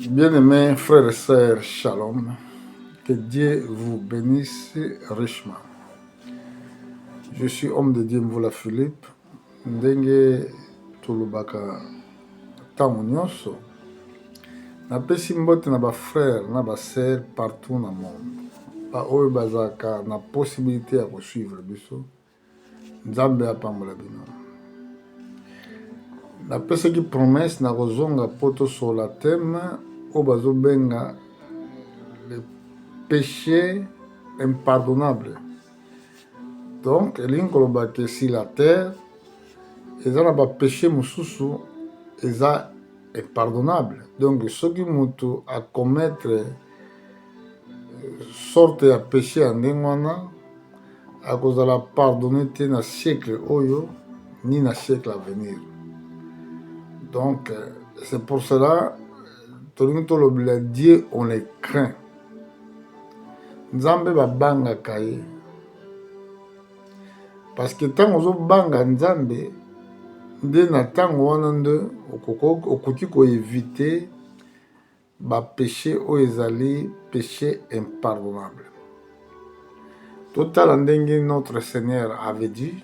Bien-aimés frères et sœurs, shalom. Que Dieu vous bénisse richement. Je suis homme de Dieu Mvula Philippe. Ndenge tulubaka tango nyonso. Napesi mbote na ba frères na ba sœurs partout na monde. Ba oyo bazaka na possibilité ya suivre biso. Nzambe apambola bino. Napesaki promesse na kozonga poto sur la thème o bazobenga le péché impardonnable. Donc, elingi koloba ke si la terre eza na ba péché mosusu eza impardonnable. Donc, soki mutu a commettre sorte ya péché ya ndenge wana akozala pardonné te na siècle oyo ni na siècle à venir. Donc, c'est pour cela tolingi tolobela Dieu on le craint. Nzambe babangaka ye. Parce que ntango ozobanga Nzambe nde na ntango wana nde okoki koévite bapéché oyo ezali péché impardonnable. Totala ndenge notre Seigneur avait dit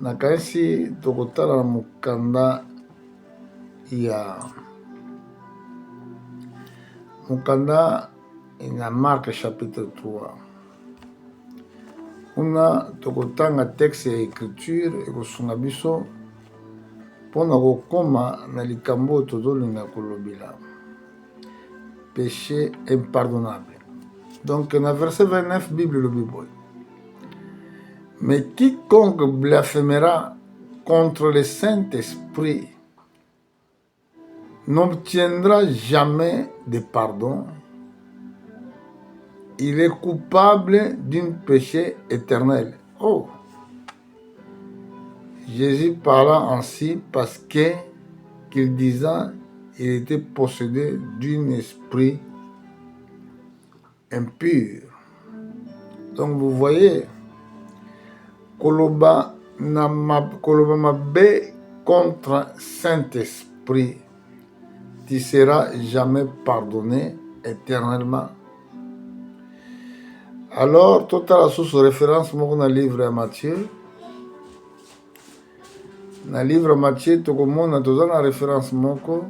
nakanisi tokotala na mokanda na Marc chapitre 3. Kuna tokotanga texte ya écriture ekosunga biso mpona kokoma na likambo oyo tozolinga kolobela péché impardonnable. Donc na verset 29 Bible elobi boye: mais quiconque blasphémera contre le Saint-Esprit n'obtiendra jamais de pardon. Il est coupable d'un péché éternel. Oh! Jésus parla ainsi parce qu'il disait qu'il était possédé d'un esprit impur. Donc vous voyez, koloba mabe contre Saint-Esprit, tu ne seras jamais pardonné éternellement. Alors, total la source référence moko na livre ya Matthieu. Na livre Matthieu, tokomona toza na référence moko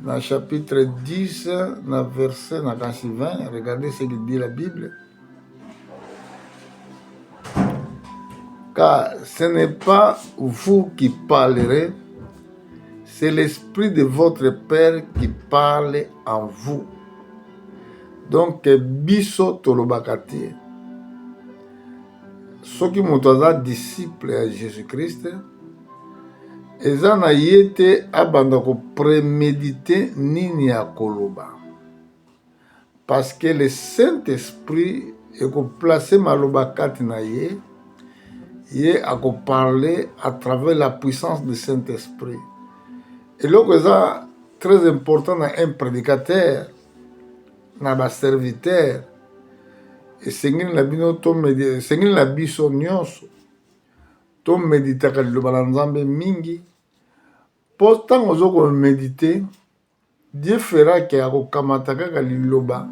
na chapitre 10, na verset na kasi 20. Regardez ce que dit la Bible. Car ce n'est pas vous qui parlerez, c'est l'Esprit de votre Père qui parle en vous. Donc, biso tolobaka te. Soki moto aza disciple ya Jésus-Christ, eza na ye te abanda kopremedite nini ya koloba. Parce que le Saint-Esprit ekoplace maloba kati na ye, ye akoparle à travers la puissance du Saint-Esprit. Eloko eza très important na un prédicateur, na ba serviteur, esengeli na bino esengeli na biso nyonso tomeditaka liloba na Nzambe mingi, mpo ntango ozokomedite Dieu fera ke akokamata kaka liloba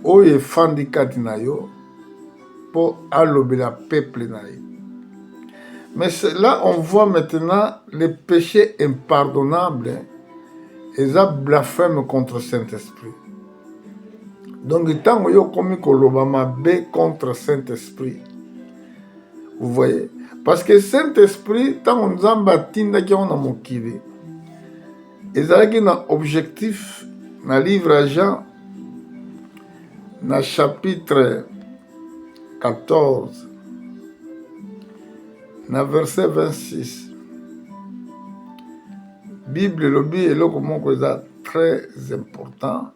oyo efandi kati na yo mpo alobela peuple na ye. Mais là on voit maintenant le péché impardonnable eza blasphème contre Saint-Esprit. Donc ntango yo komi koloba mabe contre Saint-Esprit, vous voyez, parce que Saint-Esprit ntango Nzambe atindaki yango na mokili ezalaki na objectif na livre ya Jean na chapitre 14 na verset 26. Bible elobi eloko moko eza très important.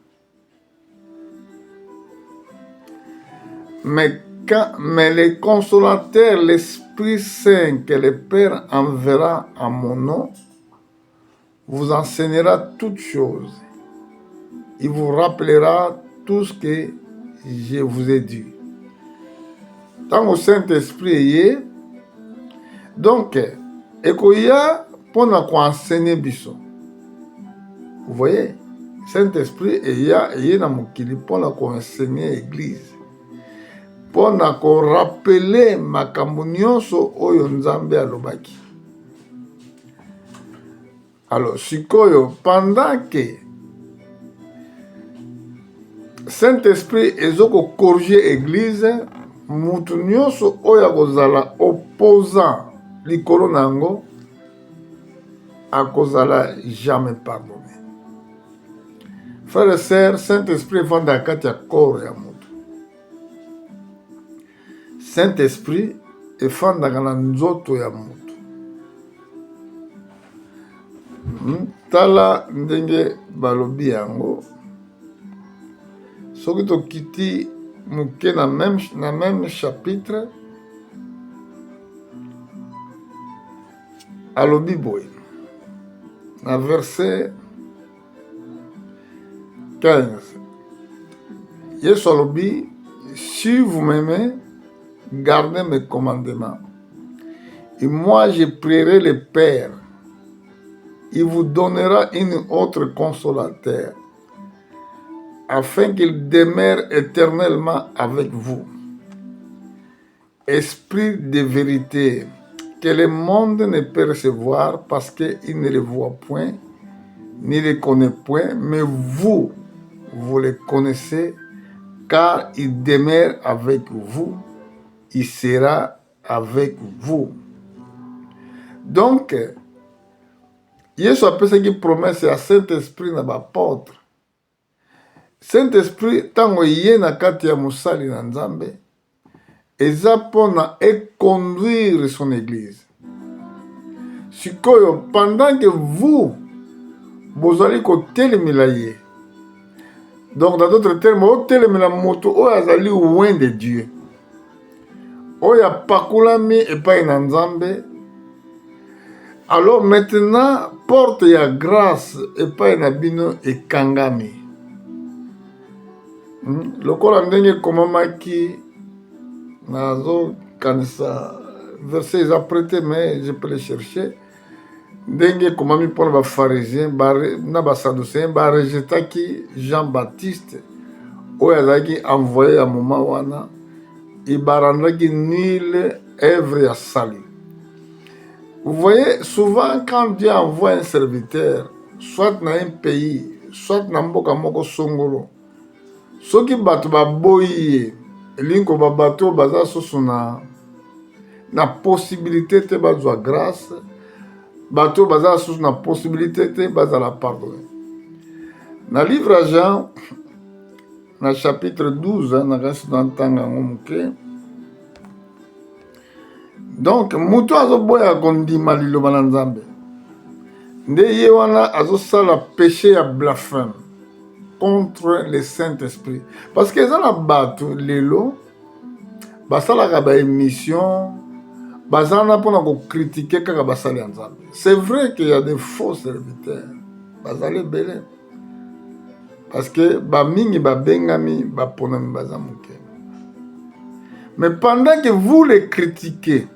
Mais le consolateur, l'Esprit Saint que le Père enverra en mon nom, vous enseignera toutes choses. Il vous rappellera tout ce que je vous ai dit. Tant au Saint-Esprit est, donc, ekoya pona ko enseigner biso. Vous voyez, Saint-Esprit est dans mon kili pour enseigner l'église. Pour rappeler makambo nyonso oyo Nzambe alobaki. Alors, sikoyo, pendant que Saint-Esprit ezoko corriger l'église, mutu nyonso oyo akozala opposant likolo nango akozala jamais pardonné. Frères et sœurs, Saint-Esprit vanda kati ya corps ya mutu. Saint-Esprit efandaka na nzoto ya mutu. Tala ndenge balobi yango. Soki tokiti muke na même chapitre, alobi boye na verset 15. Yesu alobi, si vous m'aimez, gardez mes commandements. Et moi je prierai le Père. Il vous donnera une autre consolateur, afin qu'il demeure éternellement avec vous. Esprit de vérité, que le monde ne peut recevoir parce qu'il ne le voit point, ni le connaît point, mais vous le connaissez, car il demeure avec vous, il sera avec vous. Donc, Yesu apesaki promesse ya Saint-Esprit na bapôtre. Saint-Esprit tango ye na kati ya mosali na Nzambe eza pona conduire son église. Sikoyo, pendant que vous bozali kotelemela ye, donc dans d'autres termes, otelemela moto oyo azali loin de Dieu, oyo apakulami epai na Nzambe. Alors maintenant, porte ya grâce epai na bino ekangami. Lokola ndenge komamaki nazo kanisa verset eza prêté, mais je peux le chercher. Ndenge komami mpona bapharisien na basadducéen barejetaki Jean-Baptiste oyo azalaki envoyé ya moma wana, ibarandaki nul œuvre ya sali. Vous voyez, souvent quand Dieu envoie un serviteur, soit dans un pays, soit dans mboka moko songolo, soki bato baboyi elingo babato baza soso na possibilité te bazwa grâce, bato baza soso na possibilité te bazala pardonné. Na livre à Jean, na chapitre 12, na kasi d'entanga yango moke. Donc, mutu azoboya kondima liloba na Nzambe. Nde ye wana azosala péché ya blasphème contre le Saint-Esprit. Parce que eza na bato lelo basalaka ba émission, bazana mpona kocritiquer kaka basali ya Nzambe. C'est vrai qu'il y a des faux serviteurs. Bazali ebele. Parce que bamingi babengami baponami baza moke. Mais pendant que vous les critiquez,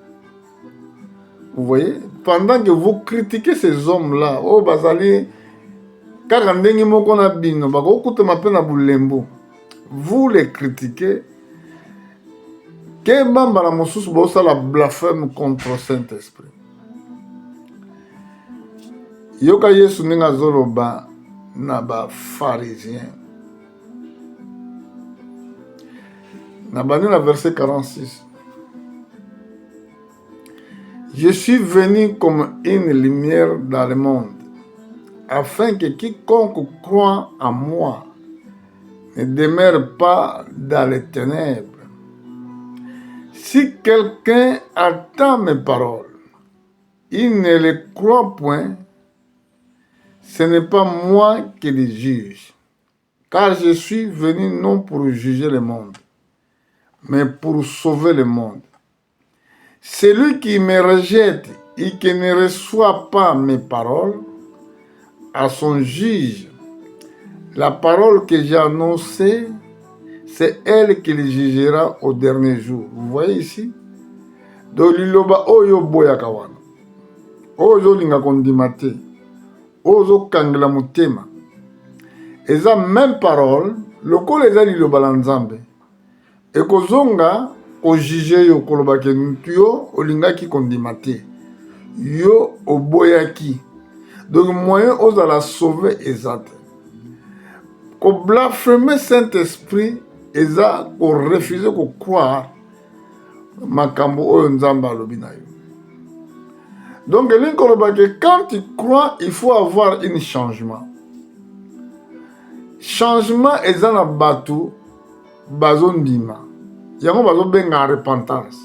vous voyez, pendant que vous critiquez ces hommes-là, oh bazali kaka ndenge moko na bino bakokutama mpe na bulembo, vous les critiquez, ke bambala mosusu bosala blasphème contre Saint-Esprit. Yoka Yesu ndenge azoloba na bapharisien na bandi na verset 46. Je suis venu comme une lumière dans le monde, afin que quiconque croit en moi ne demeure pas dans les ténèbres. Si quelqu'un attend mes paroles, il ne les croit point, ce n'est pas moi qui les juge, car je suis venu non pour juger le monde, mais pour sauver le monde. Celui qui me rejette et qui ne reçoit pas mes paroles, à son juge, la parole que j'ai annoncée, c'est elle qui le jugera au dernier jour. Vous voyez ici? Donc, liloba oyo boya kawana. Oyo linga kondimate. Oyo kangela mutema. eza même parole lokola eza liloba la nzambe ekozonga kojuge yo koloba ke mutu yo olingaki kondima te yo oboyaki donc moyen ozala sauve eza te koblaspheme Saint-Esprit eza korefuser kokroire makambo oyo nzambe alobi na yo. Donc elingi koloba ke quand tu crois il faut avoir un changement. Changement eza na bato bazondima yango bazobenga repentance.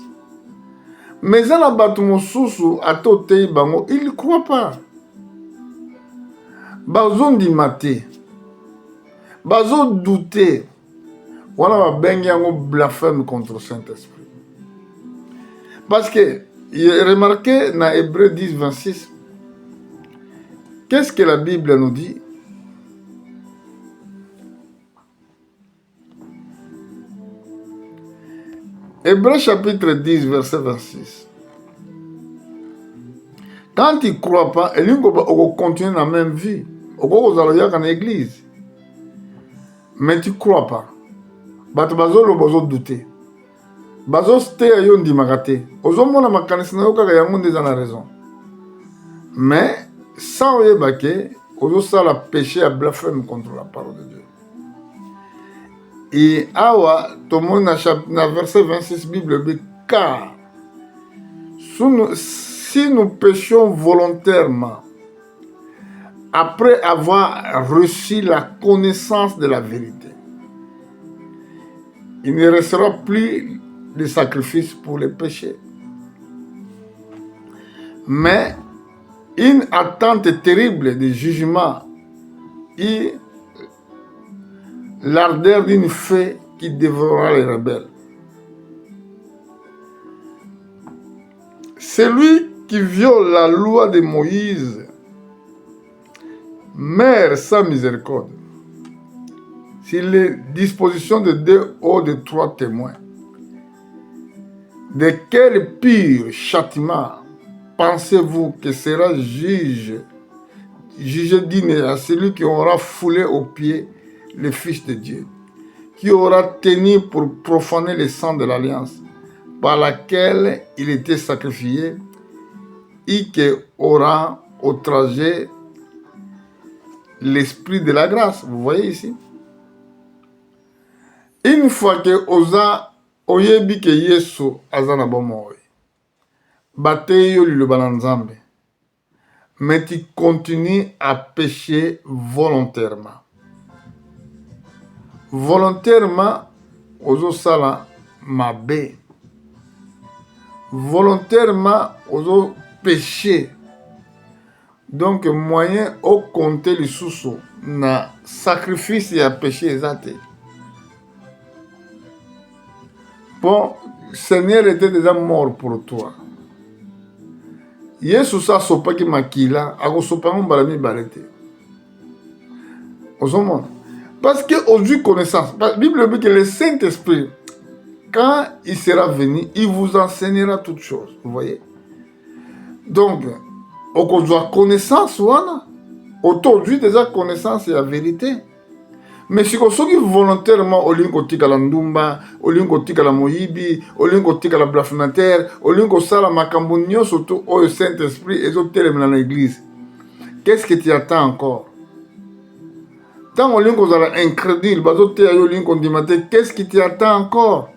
Mais eza na bato mosusu ata oteyi bango il ne croit pas bazondima te bazodute wana babengi yango blasphème contre Saint-Esprit. Parce que remarquez dans Hébreux 10, 26, qu'est-ce que la Bible nous dit? Hébreux chapitre 10, verset 26. Quand tu ne crois pas, il faut continuer dans la même vie. Il faut aller dans l'église. Mais tu ne crois pas. Tu vas douter. Bazo ste yo ndimaka te ozomona makanisi na yo kaka yango nde eza na raison mais sans oyeba ke ozosala péché ya blasphème contre la parole de Dieu. Et awa tomoni na verset 26 Bible dit car si nous péchions volontairement après avoir reçu la connaissance de la vérité, il ne restera plus de sacrifices pour les péchés, mais une attente terrible de jugement et l'ardeur d'une fée qui dévorera les rebelles. Celui qui viole la loi de Moïse meurt sans miséricorde sur les dispositions de 2 ou de 3 témoins. De quel pire châtiment pensez-vous que sera jugé digne à celui qui aura foulé aux pieds le Fils de Dieu, qui aura tenu pour profaner le sang de l'alliance par laquelle il était sacrifié et qui aura outragé l'esprit de la grâce. Vous voyez ici? Une fois que oza oyebi ke Yesu aza na bomoi bateyi yo liloba na Nzambe, mais tu continues à pécher volontairement. Volontairement ozosala mabe, volontairement ozo pécher. Donc moyen au compter lisusu na sacrifice ya péché eza te. Bon, Seigneur était déjà mort pour toi. Yesu sa sopaki makila, ako sopango balami balete. Osomon. Parce que aujourd'hui connaissance, la Bible dit que le Saint-Esprit, quand il sera venu, il vous enseignera toutes choses. Vous voyez? Donc, on doit connaissance, voilà. Aujourd'hui, déjà connaissance et la vérité. Mais si on volontairement au lingo tika la ndumba, au lingo tika la moyibi, au lingo tika la blasphémateur, au lingo sala makambonio surtout au Saint-Esprit et autres dans l'église. Qu'est-ce que tu attends encore? Tant au lingo sala incrédule, bazote au lingo dimate, qu'est-ce qui t'attend encore?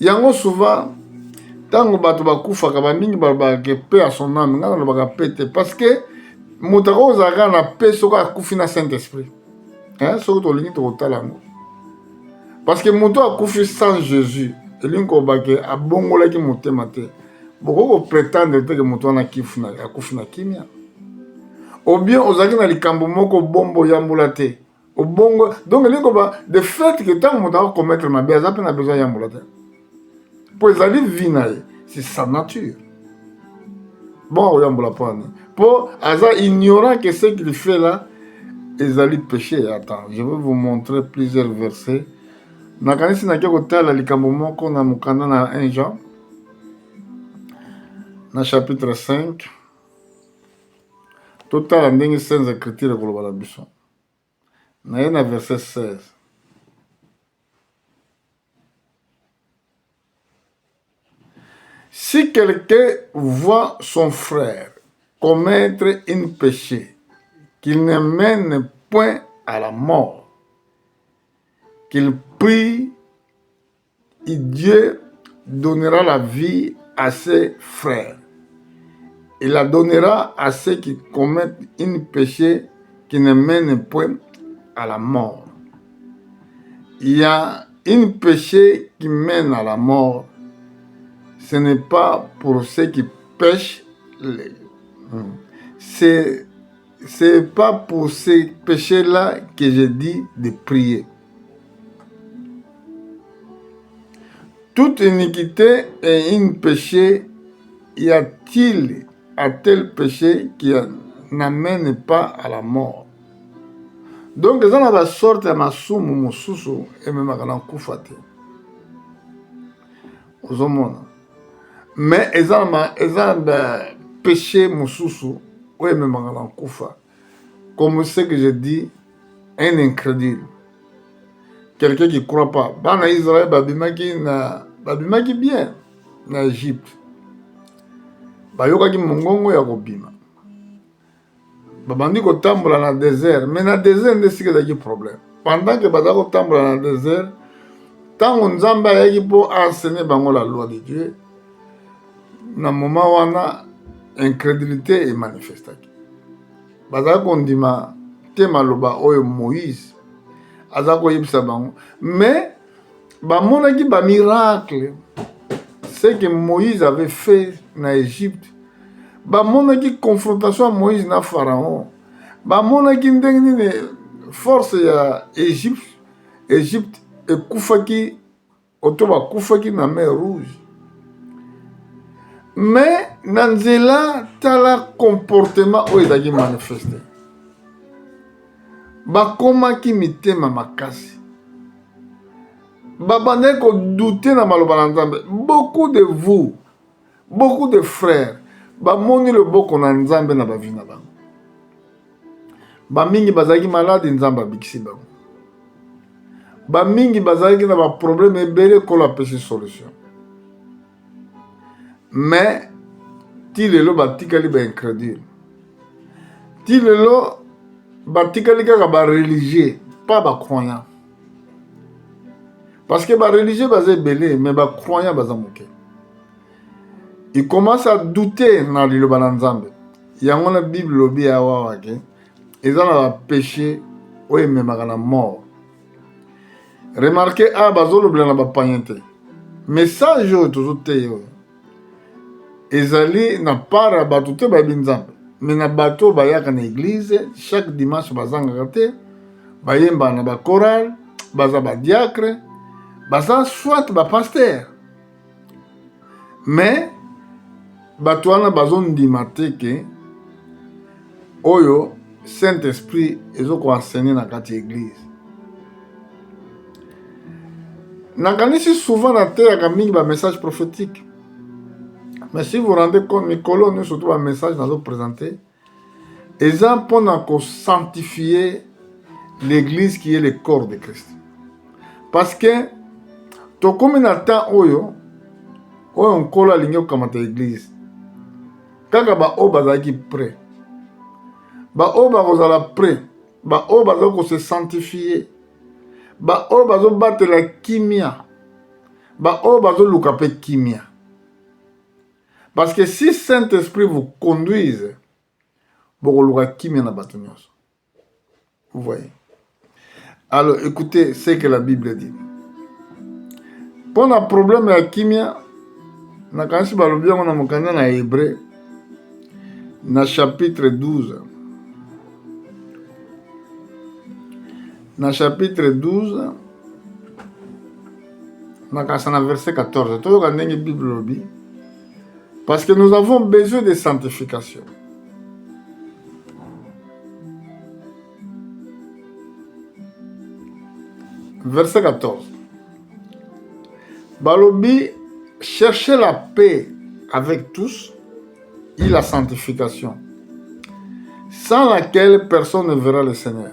Yango souvent tant bato bakufa ka mingi ba ke paix à son âme, ngana ba pete parce que mutako zaka na paix soko akufi na Saint-Esprit. Hein, soko to lingi to talango. Parce que muto akufi sans Jésus, elingo ba ke abongola ki motema te. Boko ko prétendre te que muto na kifu na akufi na kimia. Ou bien ozaki na likambo moko bombo yambula te. Au bongo donc elingo ba de fait que tant muto commettre ma bien, ça peut na besoin yambula te. Pour les aller vivre, c'est sa nature. Bon, pour Aza ignorant que ce qu'il fait là, ils allaient pécher. Attends, je vais vous montrer plusieurs versets. Nakanisi na kiko tala likambo moko na mukanda na 1 Jean, na chapitre 5. totala ndenge Saintes Écritures koloba na biso. Naye na verset 16. Si quelqu'un voit son frère commettre un péché qu'il ne mène point à la mort, qu'il prie et Dieu donnera la vie à ses frères. Il la donnera à ceux qui commettent un péché qui ne mène point à la mort. Il y a un péché qui mène à la mort. Ce n'est pas pour ceux qui pêchent. C'est pas pour ces péchés-là que je dis de prier. Toute iniquité est un péché. Y a-t-il un tel péché qui n'amène pas à la mort? Donc, ils ont la sorte de masumu mususu et même à la koufate. Aux hommes. Mais ils ont péché mususu et même à la koufa. Comme ce que je dis, un incrédule. Quelqu'un qui ne croit pas. Bana Israël, babimaki bien en Égypte. Bayokaki mongongo ya kobima. Babandi kotambola na désert. Mais na désert, nde sika ezalaki problème. Pendant que baza kotambola na désert, ntango Nzambe ayaki mpo enseigner bango la loi de Dieu, na moment wana incrédulité emanifestaki. Bazalaki kondima te maloba oyo Moïse aza koyebisa bango. Mais bamonaki bamiracle. Ce que Moïse avait fait en Égypte. Bamonaki confrontation à Moïse na Pharaon. Bamonaki ndenge force ya Égypte ekufaki otoba kufaki na mer rouge. Mais na nzela tala comportement oyo ezalaki manifesté. Bakomaki mitema makasi. Babandaki kodouter na maloba na Nzambe. Beaucoup de vous, beaucoup de frères, bamoni loboko na Nzambe na bavi na bango. Bamingi bazalaki malade, Nzambe abikisi bango. Bamingi bazalaki na baproblème ebele kolo apesi solution. Mais ti lelo batikali baincrédule. Ti lelo batikali kaka bareligieux, pas bacroyant. Parce que les religieux sont belés, mais les croyants sont moqués. Ils commencent à douter dans le Nzambe. Il y a une Bible lobby à Wawake. Ils ont un péché, oui, mais ils sont morts. Remarquez, ils ont un païenté. Message est toujours théo. Ils allaient na part batute ba Nzambe. Mais na bateau ba yaka na église, chaque dimanche bazanga kate, ba yemba na ba chorale, baza ba diacre. Baza soit ba pasteur. Mais batouana bazon di mateke oyo Saint-Esprit ezoko enseigner na kati église. Nakanisi souvent na terre ka mingi ba message prophétique. Mais si vous rendez compte Mikolo nous surtout un message dans présenter exemple pour sanctifier l'église qui est le corps de Christ. Parce que tokomi na temps oyo nkolo alingi okamata église kaka baoyo bazalaki prêt, baoyo bakozala prêt, baoyo bazali kose sanctifier, baoyo bazobatela kimia, baoyo bazoluka mpe kimia. Parce que si Saint-Esprit vous conduise bokoluka kimia na bato nyonso. Vous voyez. Alors écoutez ce que la Bible dit. Pour le problème de la kimia, na kanisi balobi yango na mokanda na Hébreu na chapitre 12. Na chapitre 12 na kanisa na verset 14. Toyoka ndenge Bible lobi. Parce que nous avons besoin de sanctification. Verset 14. Balobi, cherchez la paix avec tous et la sanctification, sans laquelle personne ne verra le Seigneur.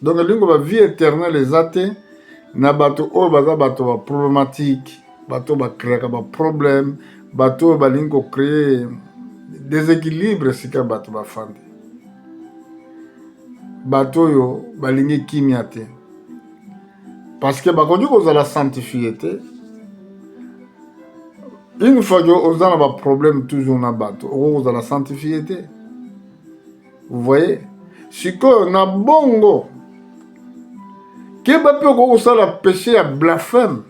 Donc, la vie éternelle, les athées, na bato oyo baza bato ba problématique, bato ba créer ba problème, bato ba lingo créer déséquilibre sika bato ba fandi. Bato yo ba lingi kimia te. Parce que bakondi kozala sanctifié te. Une fois que vous avez un problème toujours na bato, vous allez sanctifié te. Vous voyez? Si que na bongo que va péché à blasphème.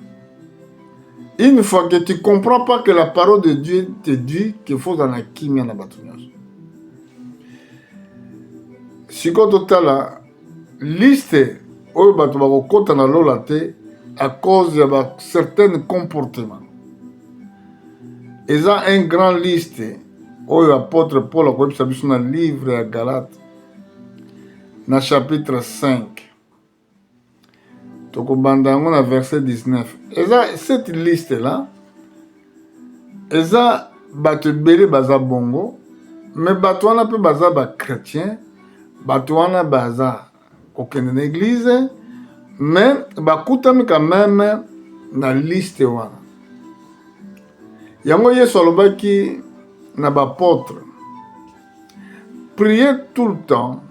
Une fois que tu ne comprends pas que la parole de Dieu te dit qu'il faut dans la kimia na batounyage. Si tu as la liste où tu vas côté na lolate à cause de certains comportements. Il y a une grande liste où l'apôtre Paul a dit dans le livre à Galates, dans le chapitre 5. Tokobanda na verset 19. Et cette liste-là, ils ont battu belé baza bongo, mais battu wana pe baza ba chrétien, battu wana baza kokende na église, mais bakutami quand même na liste wana. Yango Yesu alobaki na bapôtre, priez tout le temps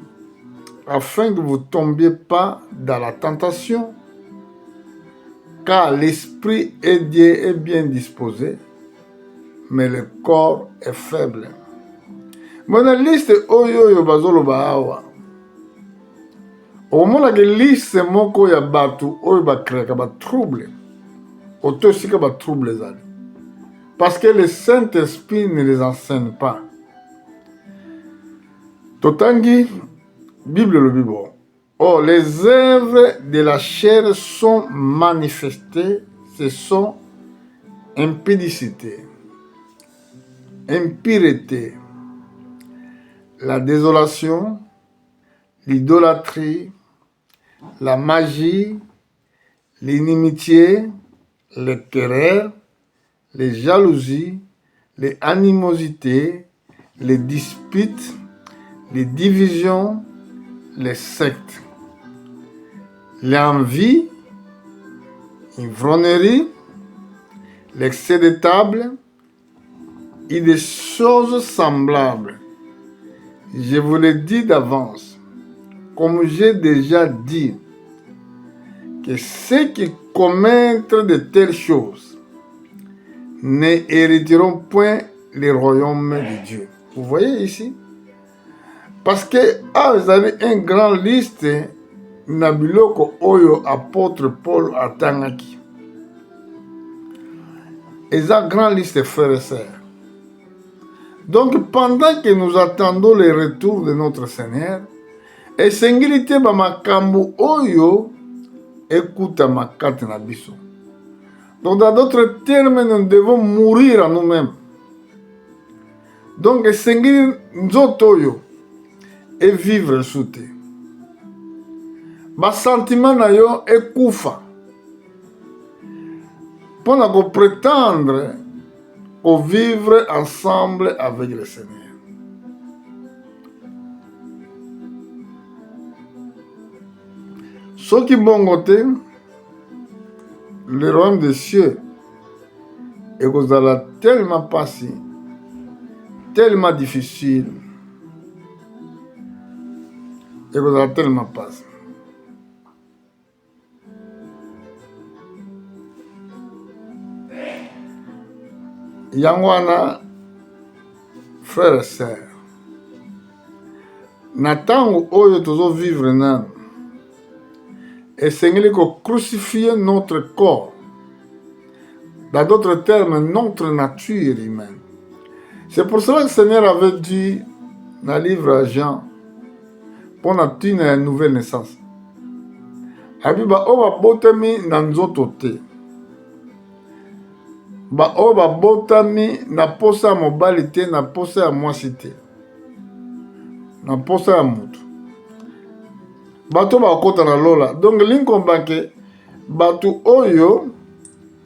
afin que vous ne tombiez pas dans la tentation. Car l'esprit est bien disposé, mais le corps est faible. Mon liste oyo bazoloba awa. Au moment que liste moko ya batu oyo ba créer ba trouble. Auto sika ba trouble zali. Parce que le Saint-Esprit ne les enseigne pas. Totangi Bible le Bible. Or, les œuvres de la chair sont manifestées, ce sont impudicité, impureté, la désolation, l'idolâtrie, la magie, l'inimitié, les querelles, les jalousies, les animosités, les disputes, les divisions, les sectes, l'envie, l'ivrognerie, l'excès de table et des choses semblables. Je vous l'ai dit d'avance, comme j'ai déjà dit, que ceux qui commettent de telles choses ne hériteront point le royaume de Dieu. Vous voyez ici? Parce que vous avez une grande liste na biloko oyo apôtre Paul atangaki. Et une grande liste, frères et sœurs. Donc pendant que nous attendons le retour de notre Seigneur, et sengilité ba makambo oyo écoute makate na biso. Donc dans d'autres termes, nous devons mourir à nous-mêmes. Donc sengili nzoto oyo et vivre sous te. Ba sentiment na yo ekufa. Pour nous prétendre au vivre ensemble avec le Seigneur. Ce qui bon côté, le royaume des cieux est tellement passé, tellement difficile. Et vous avez tellement passé. Yangwana, frères et sœurs, Natango oyo tozo vivre nan, et Seigneur ko crucifier notre corps, dans d'autres termes, notre nature humaine. C'est pour cela que le Seigneur avait dit dans le livre à Jean, pour une nouvelle naissance. Abiba oba botami na nzoto te. Ba oba botami na posa mobali te, na posa ya mwasi te. Na posa ya mutu. Bato ba kota na lola. Donc linkombake bato oyo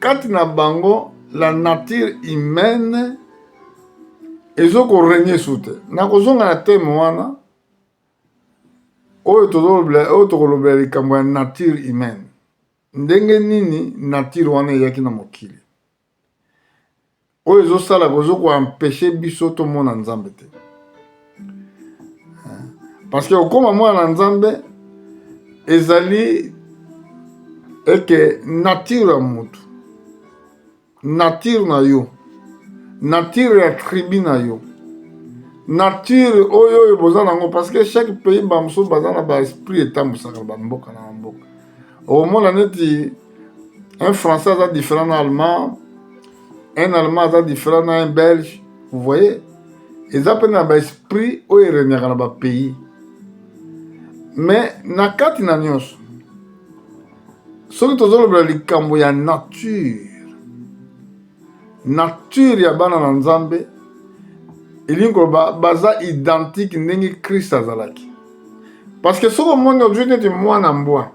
kati na bango la nature humaine ezoko régner sous te. Na kozonga na teme wana oyo tokolobela likambo ya nature humaine. Ndenge nini nature wana eyaki na mokili oyo ezosala koempêche biso tomona Nzambe te. Parce que okoma mwana na Nzambe ezali eke nature ya mutu, nature na yo, nature ya tribu na yo, nature oyo boza nango. Parce que chaque pays bamosusu baza na baesprit etambusaka bamboka na bamboka. Omona neti un français aza différent na allemand, un allemand aza différent na un belge. Vous voyez, eza mpe na baesprit oyo erenyaka na bapays. Mais na kati na nyonso soki tozolobela likambo ya nature ya bana na Nzambe elingi koloba baza identique ndenge Christ azalaki. Parce que soki omoni ozwi neti mwana mbwa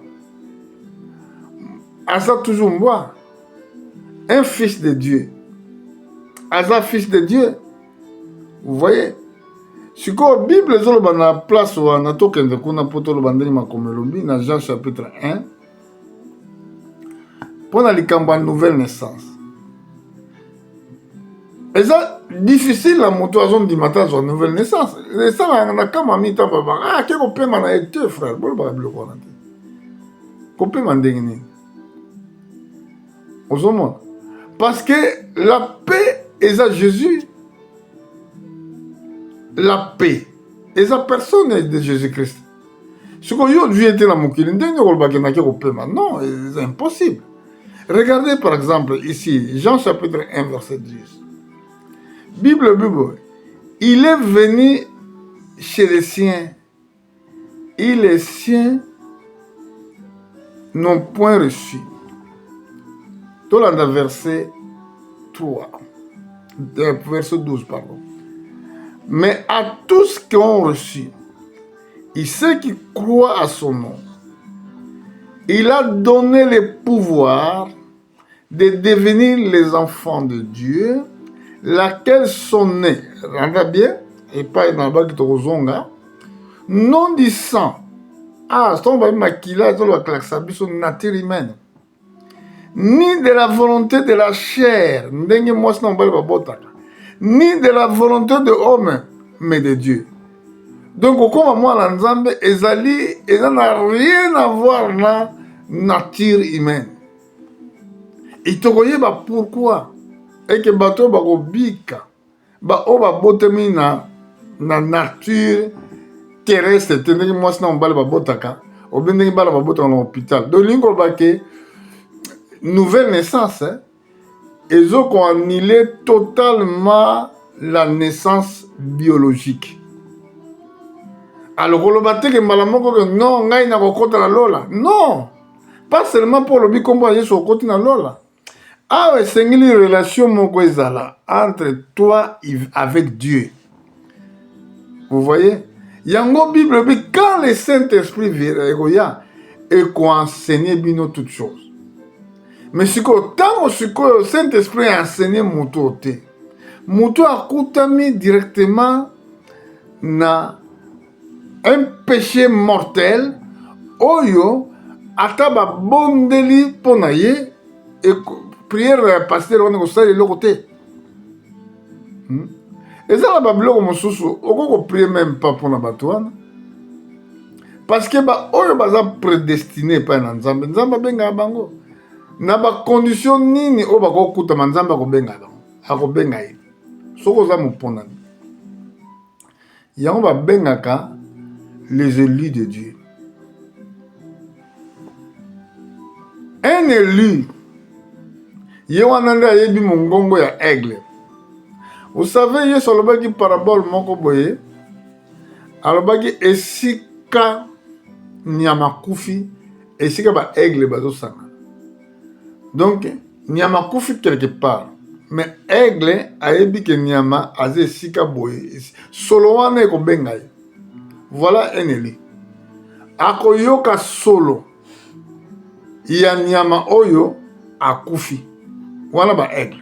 aza toujours mbwa. Un fils de Dieu aza fils de Dieu. Vous voyez, sikoyo Bible ezoloba na place wana tokende kuna mpo toloba ndenge makomi elobi na Jean chapitre 1 mpo na likambo ya nouvelle naissance. Eza difficile na moto azondima ta azwa nouvelle naissance. Esalaka na kama mita babaka ake kopema na ye te frère, bolobaka biloko wana te. Kopema ndenge nini ozomona? Parce que la paix eza Jésus. La paix et sa personne de Jésus-Christ. Ce que yo Dieu était la mokili ndenge kolobaki na ke kopema. Non, c'est impossible. Regardez par exemple ici Jean chapitre 1 verset 10. Bible. Il est venu chez les siens et les siens n'ont point reçu. Tolanda verset 3. Verset 12 pardon. Mais à tous qui ont reçu, et ceux qui croient à son nom, il a donné le pouvoir de devenir les enfants de Dieu, laquelle sont nés, rendez bien, et pas dans le bas qui te rozonga, non du sang. Ah, c'est un bain maquillage dans la nature humaine, ni de la volonté de la chair, ni de la volonté de l'homme, mais de Dieu. Donc, comme moi, la Nzambe, ça n'a rien à voir na nature humaine. Et tu vois pourquoi? Et que bateau ba bika, ba oba botemi na nature terrestre, tandis que moi, sinon, ba botaka, ou bien ba botaka dans l'hôpital. Donc, l'ingo ba que nouvelle naissance, hein, ils ont annulé totalement la naissance biologique. Alors, non, non, pas seulement pour le bicombo sur côté na lola. Ah, c'est une relation entre toi avec Dieu. Vous voyez? Yango Bible, quand le Saint-Esprit vient, et qu'on enseigne bien toutes choses. Mais si tant que le Saint-Esprit a enseigné Moutou, Moutou a coutami directement na un péché mortel, oyo ataba bondeli ponaye et prière pasteur on est au sale le côté. Et ça la bablo comme sousou, oko prier même pas pour na batouane. Parce que ba oyo baza prédestiné pa na Nzambe, Nzambe benga bango. Na ba condition nini o bako kuta Nzambe ko benga bango. Ako benga ye. Soko za mupona. Yango ba bengaka les élus de Dieu. Un élu, yewananda yebi mongongo ya aigle. Vous savez, il y a sur le parabole moko boye, alobaki esika nyama kufi, esika ba aigle bazo sanga. Donc nyama kufi quelque part, mais aigle ayebi ke nyama aze esika boye, solo wana eko benga ye. Voilà un élu. Akoyoka solo ya nyama oyo akufi. Wana ba aigle.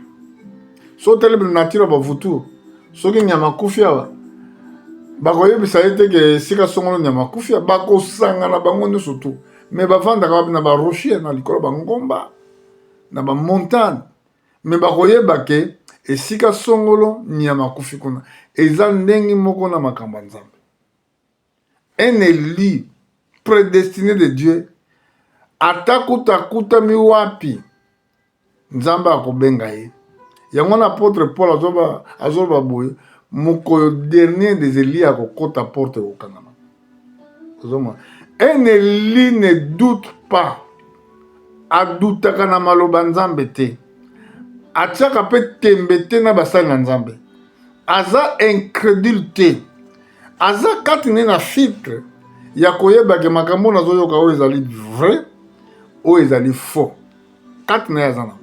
So teleble nature ba vutu. Soki nyama kufi awa. bakoyebisa ye te ke esika songolo nyama kufia bakosangana bango nyonso tu me bavandaka wapi na barocher na likolo bangomba na bamontagne me bakoyeba ke esika songolo nyama kufi kuna eza ndenge moko na makambo ya nzambe. Un élu prédestiné de Dieu atakutami wapi nzambe akobenga ye. Yango na apôtre Paul azoloba boye moko dernier des Élis akokota porte kokangama. Un élu ne doute pas, adutaka na maloba nzambe te, atiaka pe tembe te na basali na nzambe, aza incrédule te, aza kati ne na filtre ya koyeba ke makambo nazoyoka oyo ezali vrai oyo ezali faux, kati na ye aza na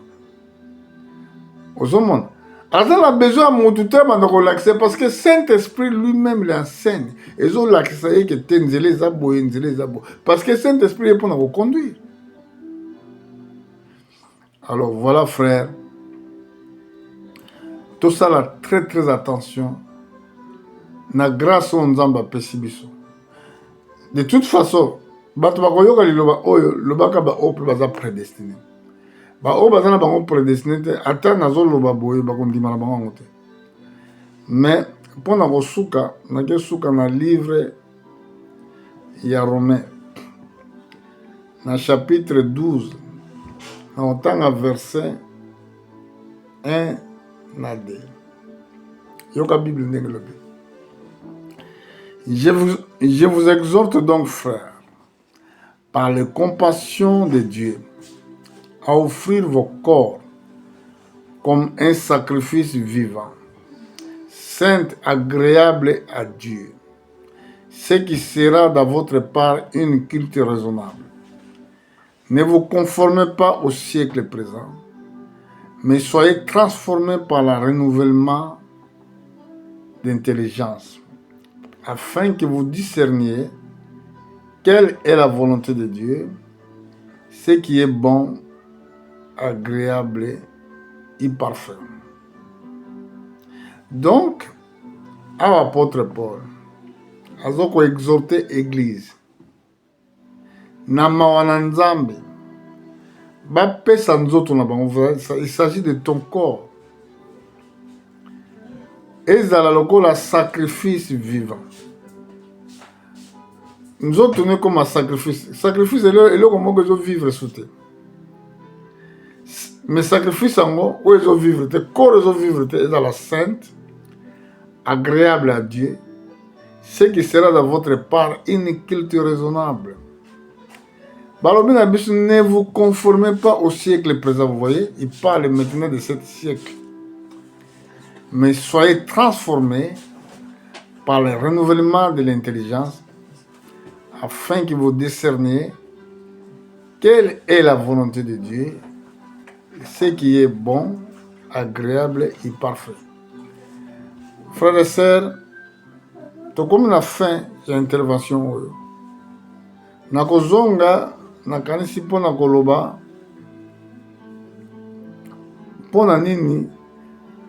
ozomona aza na besoin ya motu te banda kolakisa parce que Saint-Esprit lui-même l'enseigne ezolakisa ye ke te nzela eza boye nzela eza boye parce que Saint-Esprit ye mpona koconduire. Alors voilà frère, tosala très très attention na grâce oyo nzambe apesi biso. De toute façon bato bakoyoka liloba oyo lobaka baoyo mpe baza prédestiné, baoyo baza na bango prédestiné te ata nazoloba boye bakondima na bango yango te. Mais mpona kosuka nakesuka na livre ya Romain na chapitre 12 na otanga verset 1 na 2. Yoka Bible ndenge lobi. Je vous exhorte donc, frères, par les compassions de Dieu, à offrir vos corps comme un sacrifice vivant, saint, agréable à Dieu, ce qui sera de votre part une culte raisonnable. Ne vous conformez pas au siècle présent, mais soyez transformés par le renouvellement d'intelligence, afin que vous discerniez quelle est la volonté de Dieu, ce qui est bon, agréable et parfait. Donc, à l'apôtre Paul, azoko exhorter l'église, na mawana nzambe, bapesa nzoto na bango, il s'agit de ton corps. Ezala lokola sacrifice vivant. Nous autres tournés comme un sacrifice. Sacrifice est là comme on vivre sous terre. Mais sacrifice en moi, où ils ont vivre, te corps ils ont vivre, est dans la sainte, agréable à Dieu, ce qui sera de votre part une culte raisonnable. Balobina Bisu, ne vous conformez pas au siècle présent, vous voyez, il parle maintenant de ce siècle. Mais soyez transformés par le renouvellement de l'intelligence afin que vous discerniez quelle est la volonté de Dieu, ce qui est bon, agréable et parfait. Frères et sœurs, comme la fin de l'intervention, nakozonga nakanisi pona koloba pona nini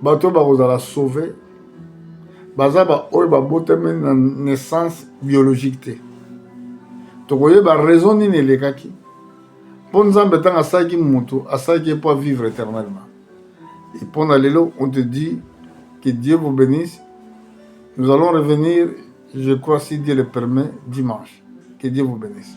bato bakozala sauvé baza ba oyo babotami na naissance biologique te. Tokoyeba raison nini elekaki mpo nzambe ntango asalaki moto asalaki pour vivre éternellement. Et pona lelo on te dit que Dieu vous bénisse. Nous allons revenir, je crois, si Dieu le permet, dimanche. Que Dieu vous bénisse.